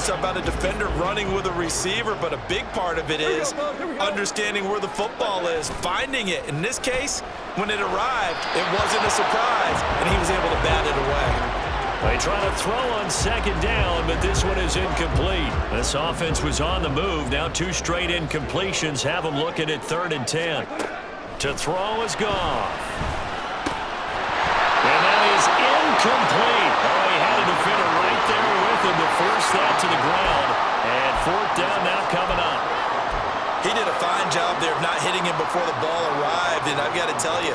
much about a defender running with a receiver, but a big part of it is understanding where the football is, finding it. In this case, when it arrived, it wasn't a surprise, and he was able to bat it away. They try to throw on second down, but this one is incomplete. This offense was on the move. Now 2 straight incompletions have them looking at 3rd and 10. To throw is Goff. And that is incomplete. Oh, he had a defender right there with him to force that to the ground. And 4th down now coming up. He did a fine job there of not hitting him before the ball arrived, and I've got to tell you,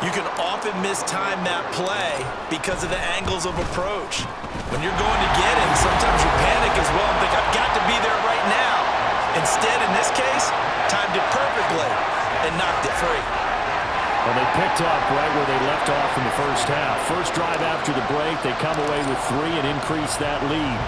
you can often mistime that play because of the angles of approach. When you're going to get him, sometimes you panic as well and think, I've got to be there right now. Instead, in this case, timed it perfectly and knocked it free. Well, they picked up right where they left off in the first half. First drive after the break, they come away with 3 and increase that lead.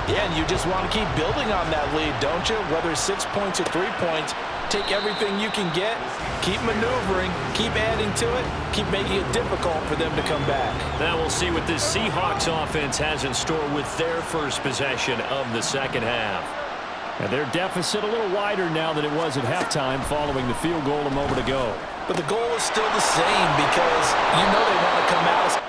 Yeah, and you just want to keep building on that lead, don't you? Whether it's 6 points or 3 points, take everything you can get, keep maneuvering, keep adding to it, keep making it difficult for them to come back. Now we'll see what this Seahawks offense has in store with their first possession of the second half. And their deficit a little wider now than it was at halftime following the field goal a moment ago. But the goal is still the same because you know they want to come out.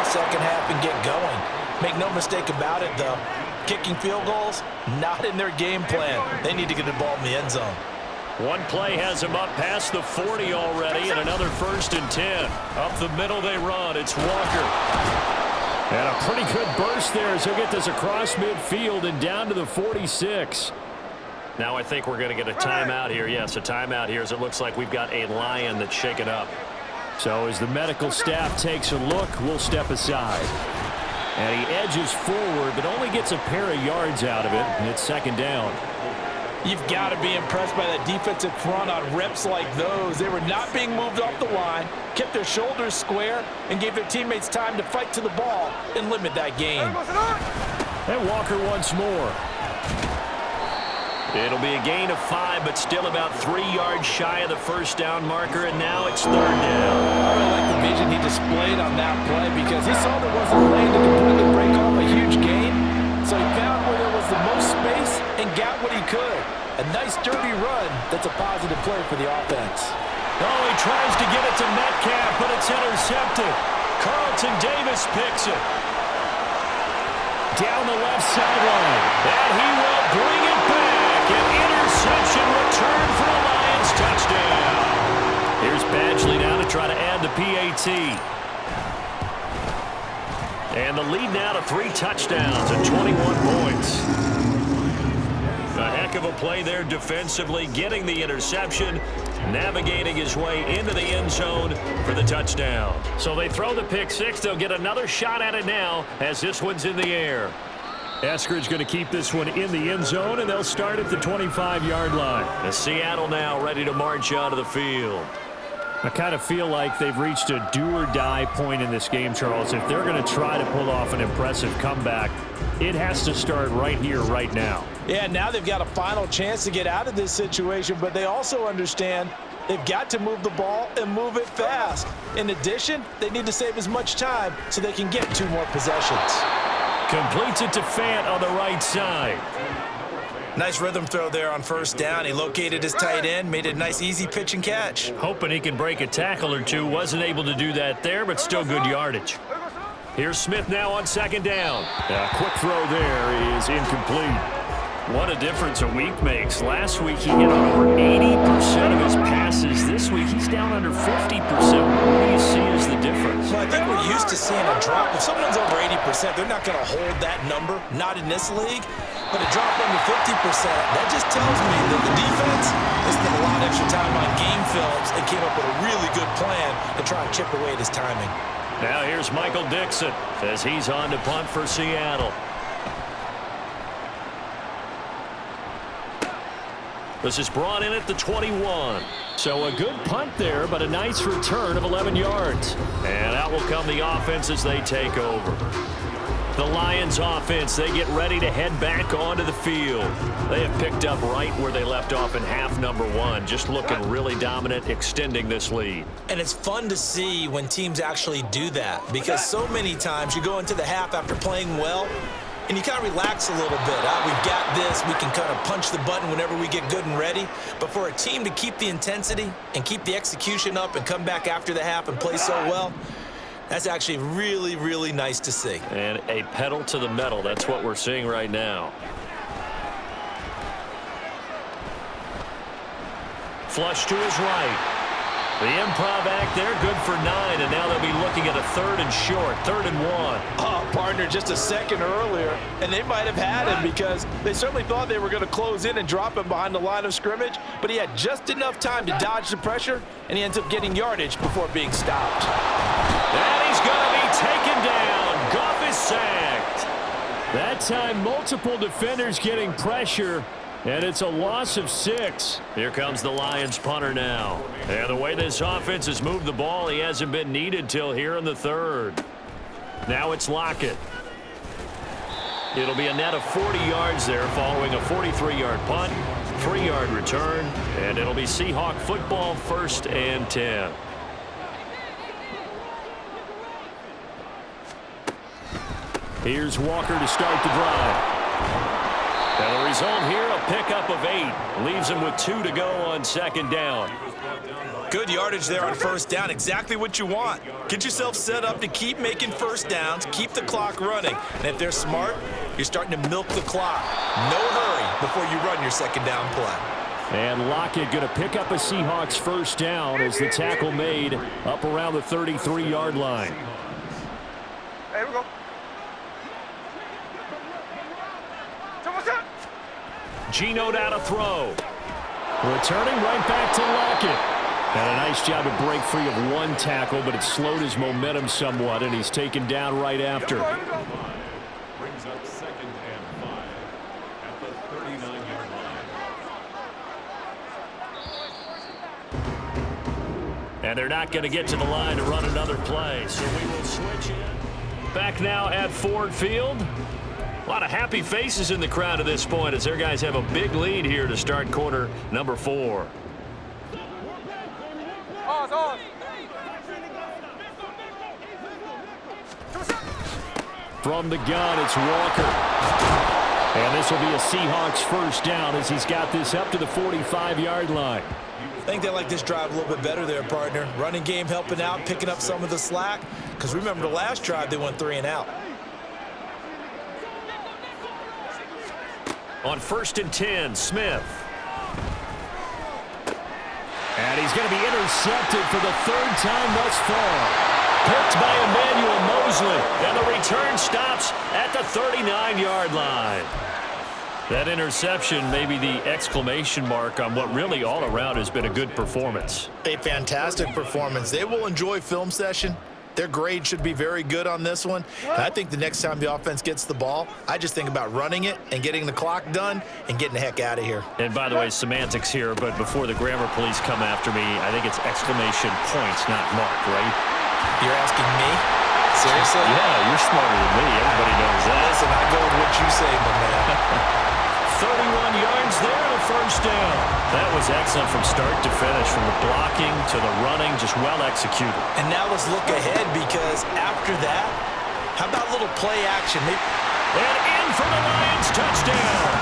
Second half and get going. Make no mistake about it, though. Kicking field goals, not in their game plan. They need to get the ball in the end zone. One play has him up past the 40 already, and another 1st and 10. Up the middle they run. It's Walker. And a pretty good burst there as he'll get this across midfield and down to the 46. Now I think we're going to get a timeout here. Yes, a timeout here as it looks like we've got a Lion that's shaken up. So as the medical staff takes a look, we'll step aside. And he edges forward, but only gets a pair of yards out of it, and it's 2nd down. You've got to be impressed by that defensive front on reps like those. They were not being moved off the line, kept their shoulders square, and gave their teammates time to fight to the ball and limit that gain. And Walker once more. It'll be a gain of 5, but still about 3 yards shy of the 1st down marker, and now it's 3rd down. I really like the vision he displayed on that play because he saw there wasn't a lane to completely break off a huge gain, so he found where there was the most space and got what he could. A nice, dirty run that's a positive play for the offense. Oh, he tries to get it to Metcalf, but it's intercepted. Carlton Davis picks it. Down the left sideline, and he will bring it back. An interception return for the Lions touchdown. Here's Badgley now to try to add the PAT. And the lead now to 3 touchdowns and 21 points. A heck of a play there defensively, getting the interception, navigating his way into the end zone for the touchdown. So they throw the pick 6. They'll get another shot at it now as this one's in the air. Eskridge going to keep this one in the end zone, and they'll start at the 25-yard line. The Seattle now ready to march onto the field. I kind of feel like they've reached a do-or-die point in this game, Charles. If they're going to try to pull off an impressive comeback, it has to start right here, right now. Yeah, now they've got a final chance to get out of this situation, but they also understand they've got to move the ball and move it fast. In addition, they need to save as much time so they can get 2 more possessions. Completes it to Fant on the right side. Nice rhythm throw there on 1st down. He located his tight end, made it a nice, easy pitch and catch. Hoping he can break a tackle or 2. Wasn't able to do that there, but still good yardage. Here's Smith now on 2nd down. A quick throw there is incomplete. What a difference a week makes. Last week he hit on over 80% of his passes. This week he's down under 50%. What do you see as the difference? Well, I think we're used to seeing a drop. If someone's over 80%, they're not going to hold that number, not in this league. But a drop under 50%, that just tells me that the defense has spent a lot of extra time on game films and came up with a really good plan to try and chip away at his timing. Now here's Michael Dixon as he's on to punt for Seattle. This is brought in at the 21. So a good punt there, but a nice return of 11 yards. And out will come the offense as they take over. The Lions offense, they get ready to head back onto the field. They have picked up right where they left off in half number one, just looking really dominant, extending this lead. And it's fun to see when teams actually do that, because so many times you go into the half after playing well, and you kind of relax a little bit. We've got this. We can kind of punch the button whenever we get good and ready. But for a team to keep the intensity and keep the execution up and come back after the half and play so well, that's actually really, really nice to see. And a pedal to the metal. That's what we're seeing right now. Flush to his right. The improv act there, good for 9, and now they'll be looking at a 3rd and short, 3rd and 1. Oh, partner, just a second earlier, and they might have had him because they certainly thought they were going to close in and drop him behind the line of scrimmage, but he had just enough time to dodge the pressure, and he ends up getting yardage before being stopped. And he's going to be taken down. Goff is sacked. That time, multiple defenders getting pressure. And it's a loss of 6. Here comes the Lions punter now. And the way this offense has moved the ball, he hasn't been needed till here in the 3rd. Now it's Lockett. It'll be a net of 40 yards there following a 43-yard punt, 3-yard return, and it'll be Seahawk football 1st and 10. Here's Walker to start the drive. And the result here, a pickup of 8. Leaves him with 2 to go on 2nd down. Good yardage there on 1st down. Exactly what you want. Get yourself set up to keep making 1st downs, keep the clock running. And if they're smart, you're starting to milk the clock. No hurry before you run your 2nd down play. And Lockett going to pick up a Seahawks 1st down as the tackle made up around the 33-yard line. Here we go. Geno down to throw. Returning right back to Lockett. And a nice job to break free of 1 tackle, but it slowed his momentum somewhat, and he's taken down right after. Brings up 2nd and 5 at the 39-yard line. And they're not going to get to the line to run another play, so we will switch in. Back now at Ford Field. A lot of happy faces in the crowd at this point as their guys have a big lead here to start quarter number 4. From the gun, it's Walker. And this will be a Seahawks 1st down as he's got this up to the 45-yard line. I think they like this drive a little bit better there, partner. Running game helping out, picking up some of the slack. Because remember the last drive, they went 3 and out. On 1st and 10, Smith. And he's going to be intercepted for the 3rd time thus far. Picked by Emmanuel Mosley. And the return stops at the 39-yard line. That interception may be the exclamation mark on what really all around has been a good performance. A fantastic performance. They will enjoy film session. Their grade should be very good on this one. And I think the next time the offense gets the ball, I just think about running it and getting the clock done and getting the heck out of here. And by the way, semantics here, but before the grammar police come after me, I think it's exclamation points, not mark, right? You're asking me? Seriously? Yeah, you're smarter than me. Everybody knows that. Listen, I go with what you say, my man. 31 yards there to 1st down. That was excellent from start to finish, from the blocking to the running, just well executed. And now let's look ahead, because after that, how about a little play action? And in for the Lions touchdown.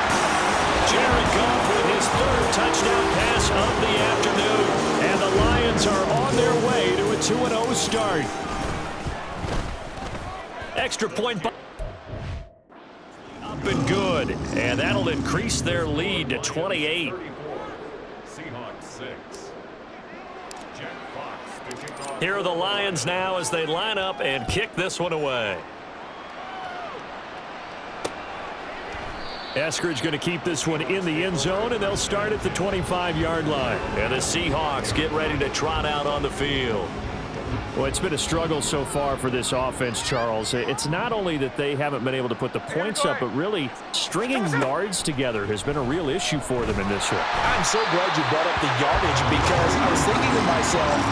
Jared Goff with his 3rd touchdown pass of the afternoon. And the Lions are on their way to a 2-0 start. Extra point by up and good, and that'll increase their lead to 28. Seahawks 6. Jack Fox to kick off. Here are the Lions now as they line up and kick this one away. Eskridge going to keep this one in the end zone, and they'll start at the 25-yard line. And the Seahawks get ready to trot out on the field. Well, it's been a struggle so far for this offense, Charles. It's not only that they haven't been able to put the points up, but really stringing yards together has been a real issue for them in this one. I'm so glad you brought up the yardage, because I was thinking to myself,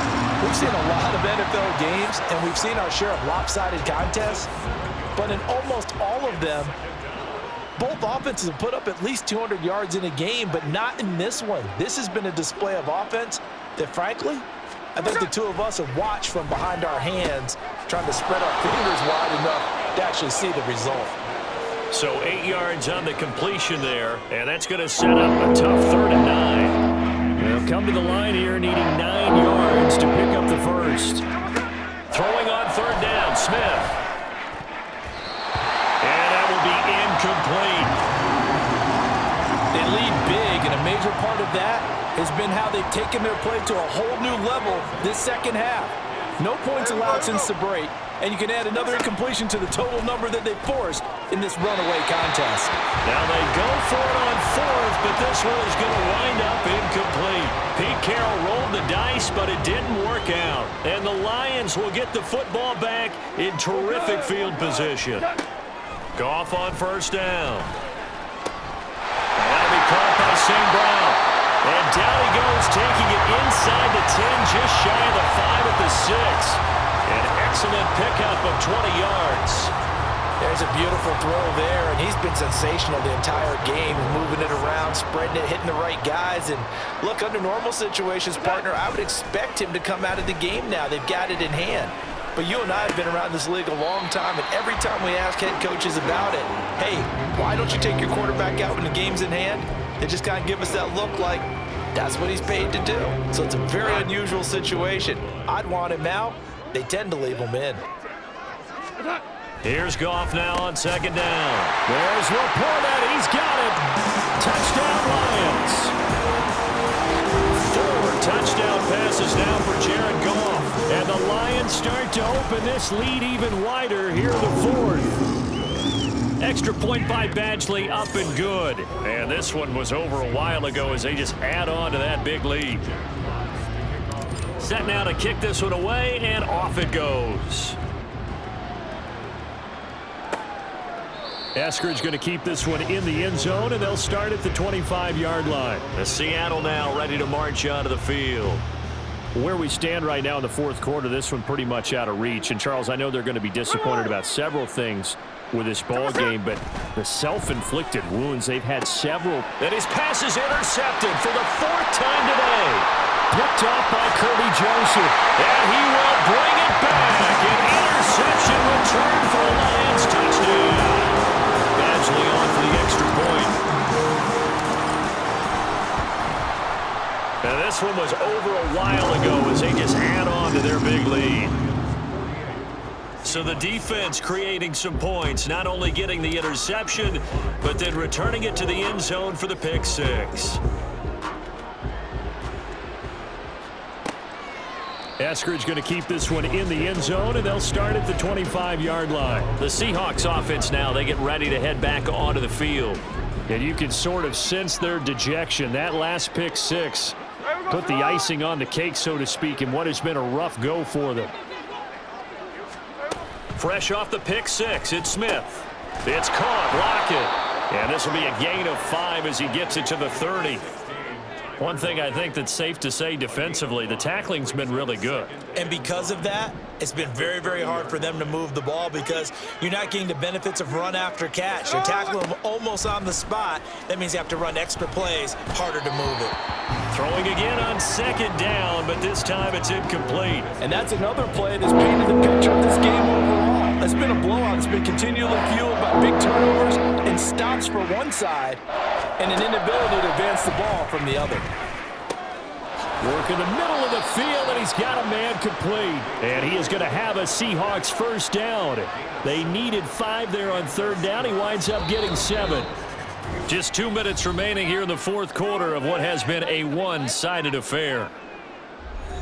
we've seen a lot of NFL games, and we've seen our share of lopsided contests. but in almost all of them, both offenses have put up at least 200 yards in a game, but not in this one. This has been a display of offense that, frankly, I think the two of us have watched from behind our hands, trying to spread our fingers wide enough to actually see the result. So 8 yards on the completion there, and that's going to set up a tough 3rd and 9. They'll come to the line here needing 9 yards to pick up the first. Throwing on 3rd down, Smith. And that will be incomplete. They lead big, and a major part of that has been how they've taken their play to a whole new level this second half. No points allowed since the break, and you can add another incompletion to the total number that they forced in this runaway contest. Now they go for it on 4th, but this one is going to wind up incomplete. Pete Carroll rolled the dice, but it didn't work out. And the Lions will get the football back in terrific field position. Goff on 1st down. And that'll be caught by St. Brown. And down he goes, taking it inside the 10, just shy of the 5 at the 6. An excellent pickup of 20 yards. There's a beautiful throw there, and he's been sensational the entire game, moving it around, spreading it, hitting the right guys. And look, under normal situations, partner, I would expect him to come out of the game now. They've got it in hand. But you and I have been around this league a long time, and every time we ask head coaches about it, hey, why don't you take your quarterback out when the game's in hand? They just kind of give us that look like that's what he's paid to do. So it's a very unusual situation. I'd want him out. They tend to leave him in. Here's Goff now on 2nd down. There's Laporta. He's got it. Touchdown Lions. 4 touchdown passes now for Jared Goff. And the Lions start to open this lead even wider here in the 4th. Extra point by Badgley, up and good. And this one was over a while ago as they just add on to that big lead. Set now to kick this one away, and off it goes. Eskridge going to keep this one in the end zone, and they'll start at the 25-yard line. The Seattle now ready to march onto the field. Where we stand right now in the 4th quarter, this one pretty much out of reach. And, Charles, I know they're going to be disappointed about several things with this ball game, but the self-inflicted wounds, they've had several. And his pass is intercepted for the 4th time today. Picked off by Kirby Joseph. And he will bring it back. An interception return for the Lions. Touchdown. Badgley on for the extra point. Now this one was over a while ago as they just add on to their big lead. So the defense creating some points, not only getting the interception, but then returning it to the end zone for the pick 6. Eskridge going to keep this one in the end zone, and they'll start at the 25-yard line. The Seahawks offense now, they get ready to head back onto the field. And you can sort of sense their dejection. That last pick 6 put the icing on the cake, so to speak, in what has been a rough go for them. Fresh off the pick 6, it's Smith. It's caught, Lockett. And this will be a gain of 5 as he gets it to the 30. One thing I think that's safe to say defensively, the tackling's been really good. And because of that, it's been very, very hard for them to move the ball because you're not getting the benefits of run after catch. You're tackling them almost on the spot. That means you have to run extra plays, harder to move it. Throwing again on 2nd down, but this time it's incomplete. And that's another play that's painted the picture of this game overall. It's been a blowout. It's been continually fueled by big turnovers and stops for one side and an inability to advance the ball from the other. Work in the middle of the field, and he's got a man complete. And he is going to have a Seahawks first down. They needed 5 there on 3rd down. He winds up getting 7. Just 2 minutes remaining here in the 4th quarter of what has been a one-sided affair.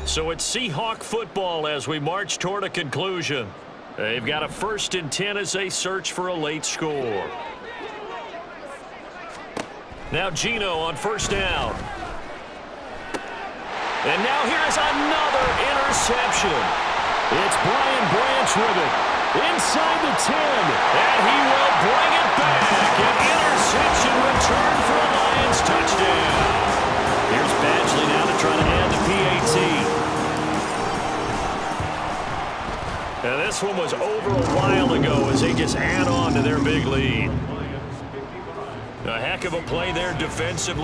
So it's Seahawk football as we march toward a conclusion. They've got a 1st and 10 as they search for a late score. Now Geno on 1st down. And now here's another interception. It's Brian Branch with it. Inside the 10. And he will bring it back. An interception return for a Lions touchdown. Here's Badgley now to try to add the PAT. And this one was over a while ago as they just add on to their big lead. A heck of a play there defensively.